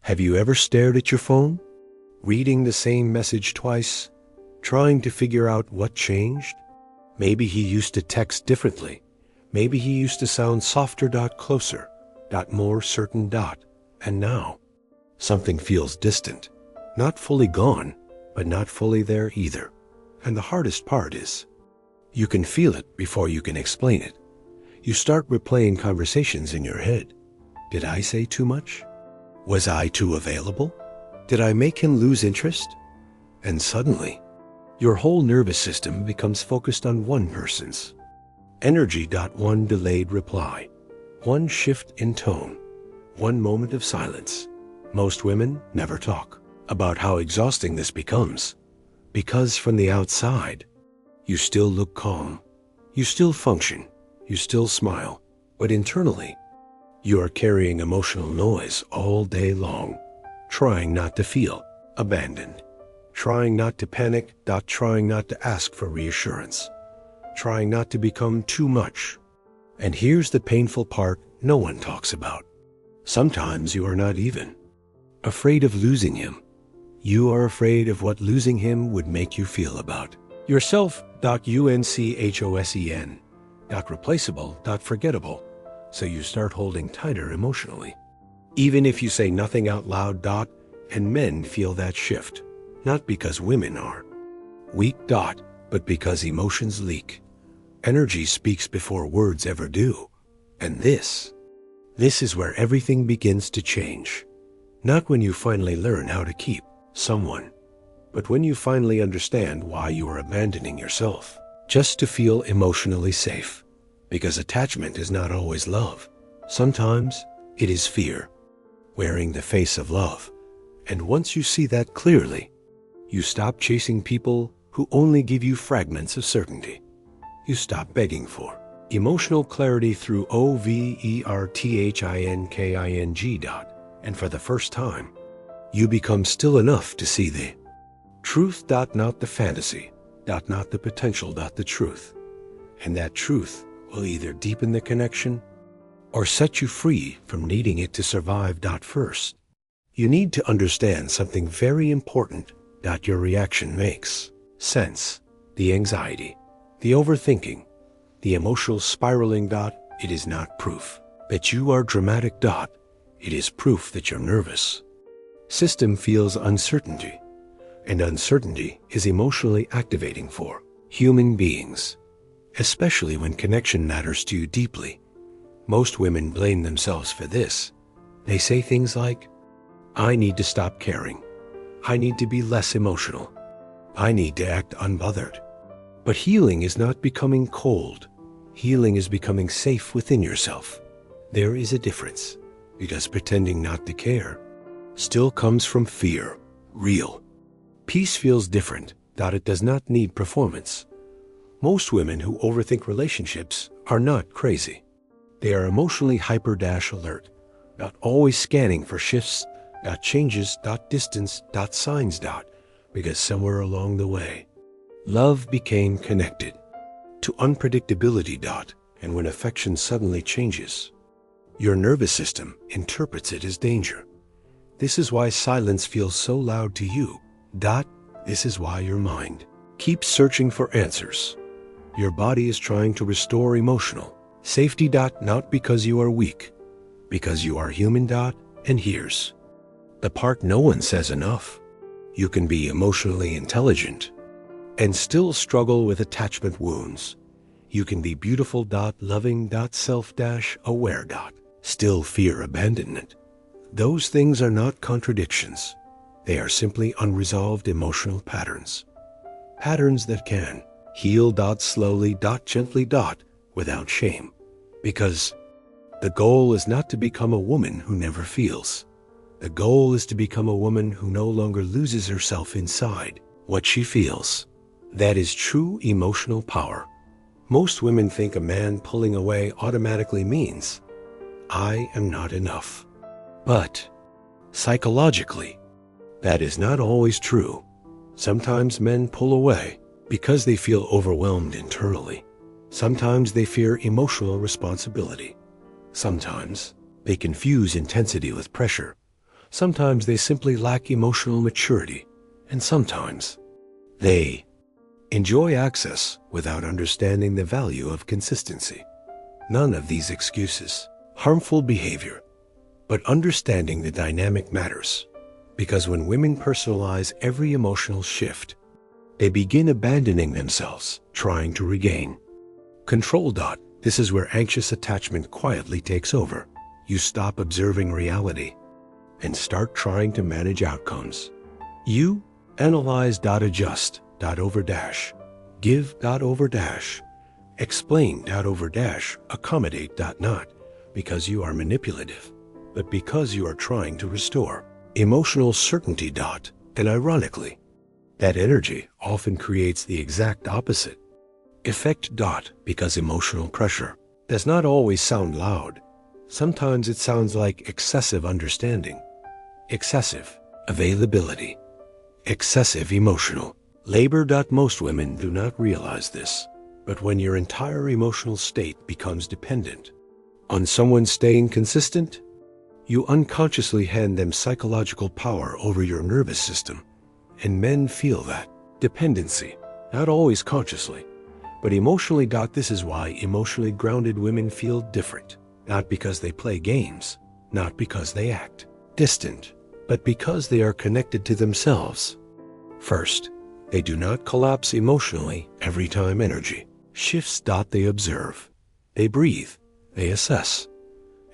Have you ever stared at your phone, reading the same message twice, trying to figure out what changed? Maybe he used to text differently. Maybe he used to sound softer, closer, more certain, and now something feels distant, not fully gone, but not fully there either. And the hardest part is, you can feel it before you can explain it. You start replaying conversations in your head. Did I say too much? Was I too available? Did I make him lose interest? And suddenly, your whole nervous system becomes focused on one person's energy. One delayed reply, one shift in tone, one moment of silence. Most women never talk about how exhausting this becomes, because from the outside, you still look calm, you still function, you still smile, but internally, you are carrying emotional noise all day long, trying not to feel abandoned, trying not to panic, trying not to ask for reassurance, trying not to become too much. And here's the painful part no one talks about. Sometimes you are not even afraid of losing him. You are afraid of what losing him would make you feel about yourself. Unchosen. Replaceable. Forgettable. So you start holding tighter emotionally. Even if you say nothing out loud. And men feel that shift. Not because women are weak. But because emotions leak. Energy speaks before words ever do. And this is where everything begins to change. Not when you finally learn how to keep someone, but when you finally understand why you are abandoning yourself just to feel emotionally safe. Because attachment is not always love. Sometimes it is fear, wearing the face of love. And once you see that clearly, you stop chasing people who only give you fragments of certainty. You stop begging for emotional clarity through overthinking. And for the first time, you become still enough to see the truth. Not the fantasy. Not the potential. The truth. And that truth will either deepen the connection or set you free from needing it to survive. First, you need to understand something very important. Your reaction makes sense. The anxiety, the overthinking, the emotional spiraling. It is not proof that you are dramatic. It is proof that your nervous system feels uncertainty, and uncertainty is emotionally activating for human beings, especially when connection matters to you deeply. Most women blame themselves for this. They say things like, I need to stop caring. I need to be less emotional. I need to act unbothered. But healing is not becoming cold. Healing is becoming safe within yourself. There is a difference, because pretending not to care still comes from fear, real. Peace feels different. It does not need performance. Most women who overthink relationships are not crazy. They are emotionally hyper-alert, not always scanning for shifts, changes, distance, signs, because somewhere along the way, love became connected to unpredictability. And when affection suddenly changes, your nervous system interprets it as danger. This is why silence feels so loud to you. This is why your mind keeps searching for answers. Your body is trying to restore emotional safety. Not because you are weak, because you are human. And here's the part no one says enough. You can be emotionally intelligent and still struggle with attachment wounds. You can be beautiful. Loving. Self. Aware. Still fear abandonment. Those things are not contradictions. They are simply unresolved emotional patterns. Patterns that can heal. Slowly. Gently. Without shame. Because the goal is not to become a woman who never feels. The goal is to become a woman who no longer loses herself inside what she feels. That is true emotional power. Most women think a man pulling away automatically means, I am not enough. But psychologically, that is not always true. Sometimes men pull away because they feel overwhelmed internally. Sometimes they fear emotional responsibility. Sometimes they confuse intensity with pressure. Sometimes they simply lack emotional maturity, and sometimes they enjoy access without understanding the value of consistency. None of these excuses harmful behavior, but understanding the dynamic matters. Because when women personalize every emotional shift, they begin abandoning themselves, trying to regain control. This is where anxious attachment quietly takes over. You stop observing reality and start trying to manage outcomes. You analyze, adjust, over, give, over, explain, over, accommodate, not because you are manipulative, but because you are trying to restore emotional certainty. And ironically, that energy often creates the exact opposite effect. Because emotional pressure does not always sound loud. Sometimes it sounds like excessive understanding, excessive availability, excessive emotional labor. Most women do not realize this, but when your entire emotional state becomes dependent on someone staying consistent, you unconsciously hand them psychological power over your nervous system. And men feel that dependency, not always consciously, but emotionally. This is why emotionally grounded women feel different, not because they play games, not because they act distant, but because they are connected to themselves. First, they do not collapse emotionally every time energy shifts. They observe, they breathe, they assess.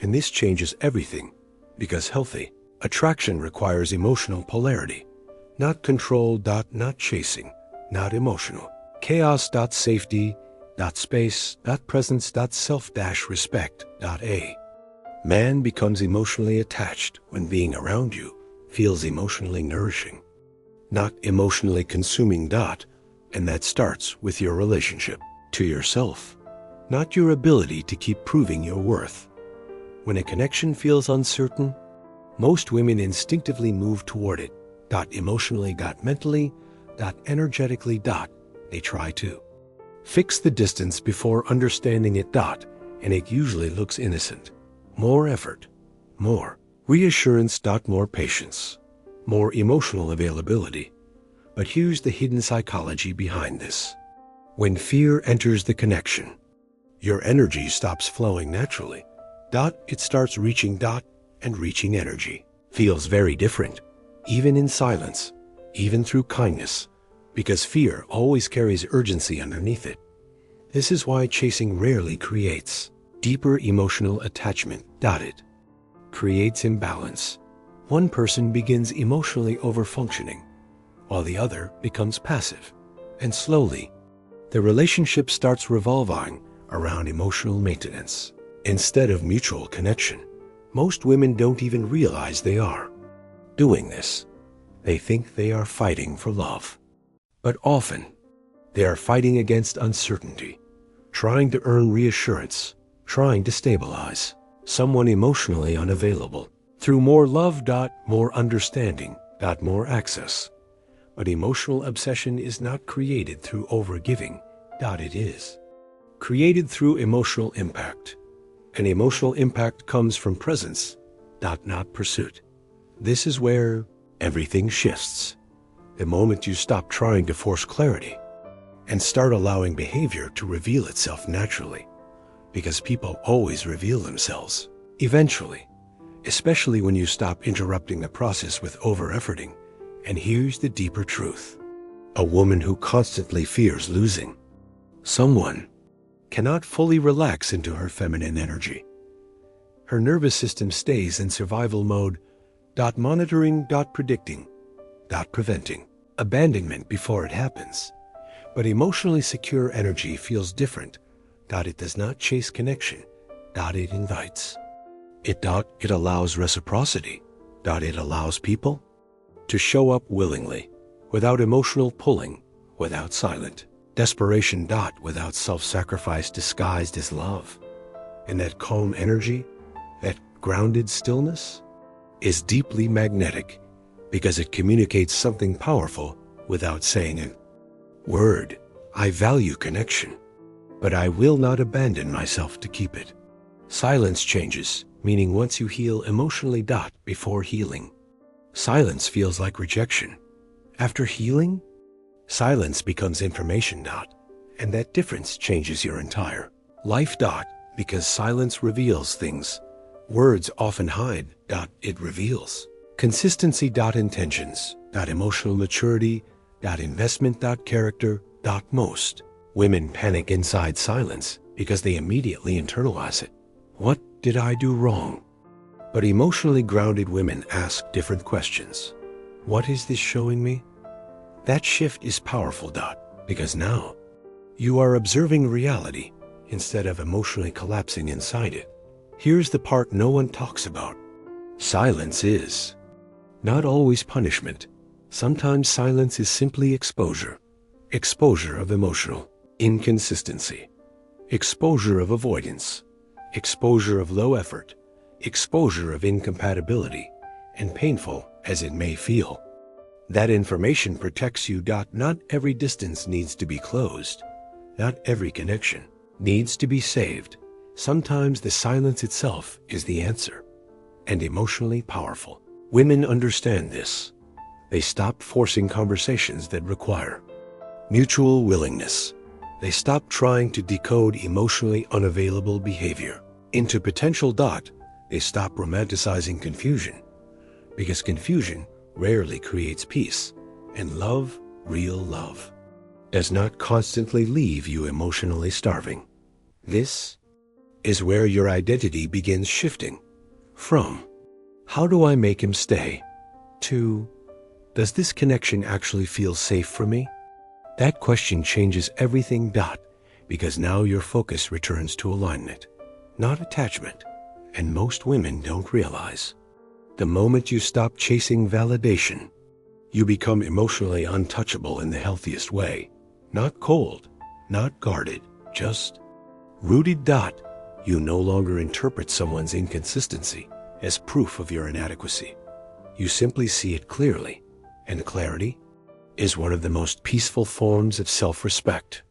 And this changes everything, because healthy attraction requires emotional polarity, not control. Not chasing, not emotional chaos. Safety, space, presence. Self, respect. A man becomes emotionally attached when being around you feels emotionally nourishing, not emotionally consuming. And that starts with your relationship to yourself, not your ability to keep proving your worth. When a connection feels uncertain, most women instinctively move toward it. Emotionally, mentally, energetically. They try to fix the distance before understanding it. And it usually looks innocent. More effort, more reassurance. More patience, more emotional availability. But here's the hidden psychology behind this. When fear enters the connection, your energy stops flowing naturally. It starts reaching. And reaching energy feels very different, even in silence, even through kindness, because fear always carries urgency underneath it. This is why chasing rarely creates deeper emotional attachment. It creates imbalance. One person begins emotionally overfunctioning, while the other becomes passive. And slowly, the relationship starts revolving around emotional maintenance instead of mutual connection. Most women don't even realize they are doing this. They think they are fighting for love. But often, they are fighting against uncertainty, trying to earn reassurance, trying to stabilize someone emotionally unavailable through more love. More understanding. More access. But emotional obsession is not created through overgiving. It is created through emotional impact. And emotional impact comes from presence, not pursuit. This is where everything shifts. The moment you stop trying to force clarity and start allowing behavior to reveal itself naturally. Because people always reveal themselves eventually, especially when you stop interrupting the process with over-efforting. And here's the deeper truth. A woman who constantly fears losing someone cannot fully relax into her feminine energy. Her nervous system stays in survival mode. Monitoring. Predicting. Preventing abandonment before it happens. But emotionally secure energy feels different. It does not chase connection. It invites. It allows reciprocity. It allows people to show up willingly, without emotional pulling, without silent desperation. Without self-sacrifice disguised as love. And that calm energy, that grounded stillness, is deeply magnetic because it communicates something powerful without saying a word. I value connection, but I will not abandon myself to keep it. Silence changes, meaning once you heal emotionally. Before healing, Silence feels like rejection. After healing, silence becomes information. And that difference changes your entire life. Because silence reveals things words often hide. It reveals consistency. Intentions. Emotional maturity. Investment. Character. Most women panic inside silence because they immediately internalize it. What did I do wrong? But emotionally grounded women ask different questions. What is this showing me? That shift is powerful. Because now you are observing reality instead of emotionally collapsing inside it. Here's the part no one talks about. Silence is not always punishment. Sometimes silence is simply exposure. Exposure of emotional inconsistency. Exposure of avoidance. Exposure of low effort. Exposure of incompatibility. And painful as it may feel, that information protects you. Not every distance needs to be closed. Not every connection needs to be saved. Sometimes the silence itself is the answer, and emotionally powerful. Women understand this. They stop forcing conversations that require mutual willingness. They stop trying to decode emotionally unavailable behavior into potential. They stop romanticizing confusion, because confusion rarely creates peace, and love, real love, does not constantly leave you emotionally starving. This is where your identity begins shifting from how do I make him stay to does this connection actually feel safe for me? That question changes everything. Because now your focus returns to alignment, not attachment. And most women don't realize the moment you stop chasing validation, you become emotionally untouchable in the healthiest way. Not cold, not guarded, just rooted. You no longer interpret someone's inconsistency as proof of your inadequacy. You simply see it clearly, and clarity is one of the most peaceful forms of self-respect.